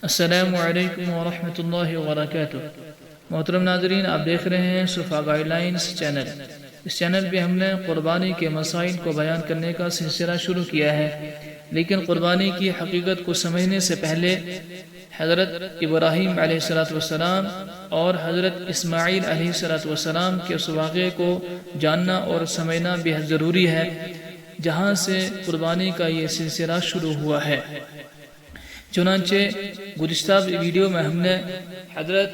السلام علیکم ورحمۃ اللہ وبرکاتہ۔ محترم ناظرین، آپ دیکھ رہے ہیں صفا گائیڈ لائنز چینل۔ اس چینل پہ ہم نے قربانی کے مسائل کو بیان کرنے کا سلسلہ شروع کیا ہے، لیکن قربانی کی حقیقت کو سمجھنے سے پہلے حضرت ابراہیم علیہ السلام اور حضرت اسماعیل علیہ السلام کے اس واقعے کو جاننا اور سمجھنا بے حد ضروری ہے، جہاں سے قربانی کا یہ سلسلہ شروع ہوا ہے۔ چنانچہ گزشتہ ویڈیو میں ہم نے حضرت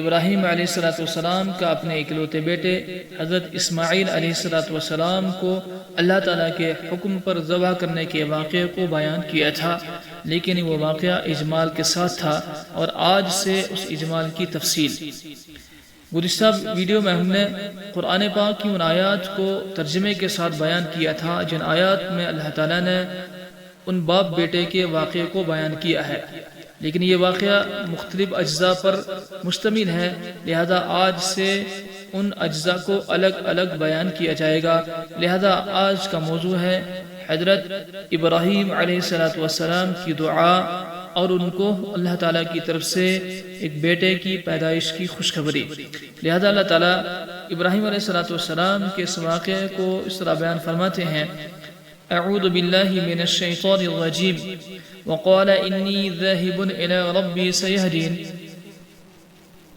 ابراہیم علیہ السلام کا اپنے اکلوتے بیٹے حضرت اسماعیل علیہ السلام کو اللہ تعالیٰ کے حکم پر ذبح کرنے کے واقعے کو بیان کیا تھا، لیکن وہ واقعہ اجمال کے ساتھ تھا، اور آج سے اس اجمال کی تفصیل۔ گزشتہ ویڈیو میں ہم نے قرآن پاک کی ان آیات کو ترجمے کے ساتھ بیان کیا تھا جن آیات میں اللہ تعالیٰ نے ان باپ بیٹے کے واقعے کو بیان کیا ہے، لیکن یہ واقعہ مختلف اجزاء پر مشتمل ہے، لہذا آج سے ان اجزاء کو الگ الگ بیان کیا جائے گا۔ لہذا آج کا موضوع ہے حضرت ابراہیم علیہ السلام کی دعا اور ان کو اللہ تعالیٰ کی طرف سے ایک بیٹے کی پیدائش کی خوشخبری۔ لہذا اللہ تعالیٰ ابراہیم علیہ السلام کے اس واقعے کو اس طرح بیان فرماتے ہیں: اعوذ باللہ من الشیطان الرجیم وقال انی ذاہب الی ربی سیہدین۔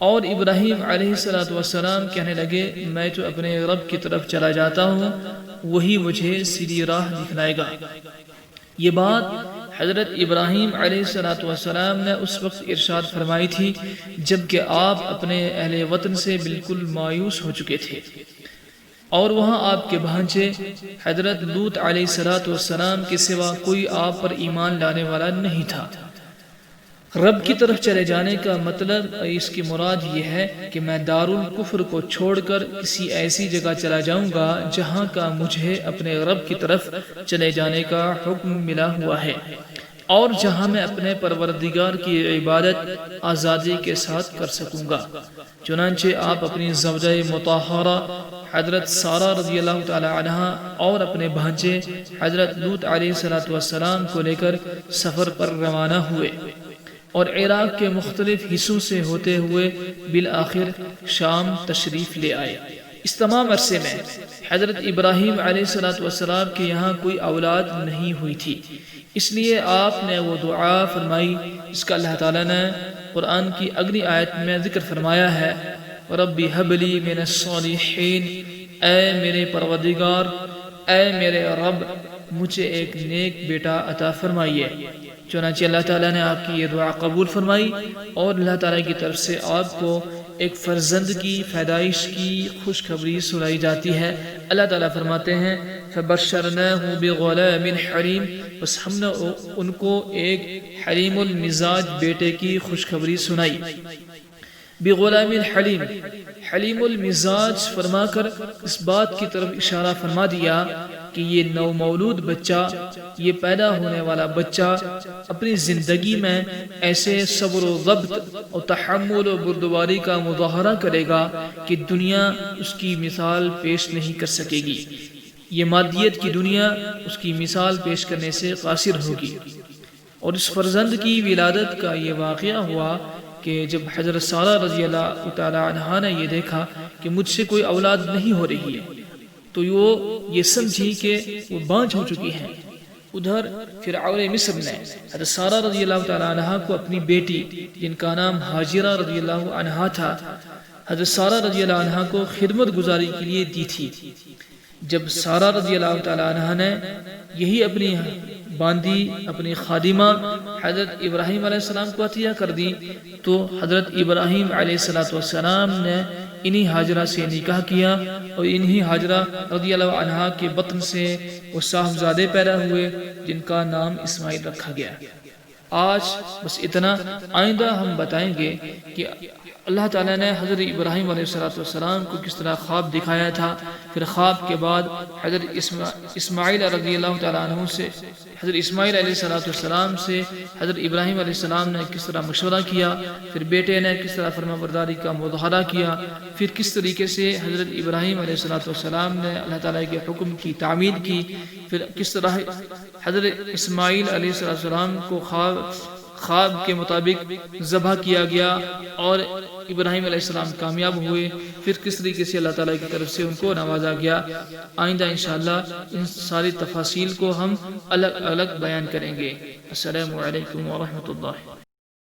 اور ابراہیم علیہ السلام کہنے لگے، میں تو اپنے رب کی طرف چلا جاتا ہوں، وہی مجھے سیدھی راہ دکھلائے گا۔ یہ بات حضرت ابراہیم علیہ السلام نے اس وقت ارشاد فرمائی تھی جبکہ آپ اپنے اہل وطن سے بالکل مایوس ہو چکے تھے، اور وہاں آپ کے بھانجے حضرت لوط علیہ السلام کے سوا کوئی آپ پر ایمان لانے والا نہیں تھا۔ رب کی طرف چلے جانے کا مطلب، اس کی مراد یہ ہے کہ میں دارالکفر کو چھوڑ کر کسی ایسی جگہ چلا جاؤں گا جہاں کا مجھے اپنے رب کی طرف چلے جانے کا حکم ملا ہوا ہے، اور جہاں میں اپنے پروردگار کی عبادت آزادی کے ساتھ کر سکوں گا۔ چنانچہ آپ اپنی زوجہ مطہرہ حضرت سارہ رضی اللہ تعالی عنہا اور اپنے بھانجے حضرت لوط علیہ السلام کو لے کر سفر پر روانہ ہوئے، اور عراق کے مختلف حصوں سے ہوتے ہوئے بالآخر شام تشریف لے آئے۔ اس تمام عرصے میں حضرت ابراہیم علیہ السلام کے یہاں کوئی اولاد نہیں ہوئی تھی، اس لیے آپ نے وہ دعا فرمائی جس کا اللہ تعالیٰ نے قرآن کی اگلی آیت میں ذکر فرمایا ہے: ربی حب لی من الصالحین، اے میرے پروردگار، اے میرے رب، مجھے ایک نیک بیٹا عطا فرمائیے۔ چنانچہ اللہ تعالیٰ نے آپ کی یہ دعا قبول فرمائی، اور اللہ تعالیٰ کی طرف سے آپ کو ایک فرزند کی پیدائش کی خوشخبری سنائی جاتی ہے۔ اللہ تعالیٰ فرماتے ہیں: فبشرناہ بغلام حلیم، بس ہم نے ان کو ایک حلیم المزاج بیٹے کی خوشخبری سنائی۔ بغلام حلیم، حلیم المزاج فرما کر اس بات کی طرف اشارہ فرما دیا کہ یہ نو مولود بچہ، یہ پیدا ہونے والا بچہ اپنی زندگی میں ایسے صبر و ضبط اور تحمل و بردباری کا مظاہرہ کرے گا کہ دنیا اس کی مثال پیش نہیں کر سکے گی۔ یہ مادیت کی دنیا اس کی مثال پیش کرنے سے قاصر ہوگی۔ اور اس فرزند کی ولادت کا یہ واقعہ ہوا کہ جب حضرت سارہ رضی اللہ تعالی عنہا نے یہ دیکھا کہ مجھ سے کوئی اولاد نہیں ہو رہی ہے، تو وہ یہ سمجھی کہ وہ بانجھ ہو چکی ہیں۔ ادھر فرعون مصر نے حضرت سارہ رضی اللہ تعالی عنہا کو اپنی بیٹی جن کا نام ہاجرہ رضی اللہ عنہا تھا، حضرت سارہ رضی اللہ عنہا کو خدمت گزاری کے لیے دی تھی۔ جب سارہ رضی اللہ تعالی عنہا نے یہی اپنی باندی، اپنی خادمہ حضرت ابراہیم علیہ السلام کو عطیہ کر دی، تو حضرت ابراہیم علیہ السلام نے انہی ہاجرہ سے نکاح کیا، اور انہی ہاجرہ رضی اللہ عنہا کے بطن سے وہ صاحبزادے پیدا ہوئے جن کا نام اسماعیل رکھا گیا۔ آج بس اتنا، آئندہ ہم بتائیں گے کہ اللہ تعالیٰ نے حضرت ابراہیم علیہ السلام کو کس طرح خواب دکھایا تھا، پھر خواب کے بعد حضرت اسماعیل رضی اللہ تعالیٰ عنہ سے، حضرت اسماعیل علیہ السلام سے حضرت ابراہیم علیہ السلام نے کس طرح مشورہ کیا، پھر بیٹے نے کس طرح فرما برداری کا مظاہرہ کیا، پھر کس طریقے سے حضرت ابراہیم علیہ السلام نے اللہ تعالیٰ کے حکم کی تعمیل کی، پھر کس طرح حضرت اسماعیل علیہ السلام کو خواب خواب کے مطابق ذبح کیا گیا اور ابراہیم علیہ السلام کامیاب ہوئے، پھر کس طریقے سے اللہ تعالیٰ کی طرف سے ان کو نوازا گیا۔ آئندہ انشاءاللہ ان ساری تفاصیل کو ہم الگ الگ بیان کریں گے۔ السلام علیکم ورحمۃ اللہ۔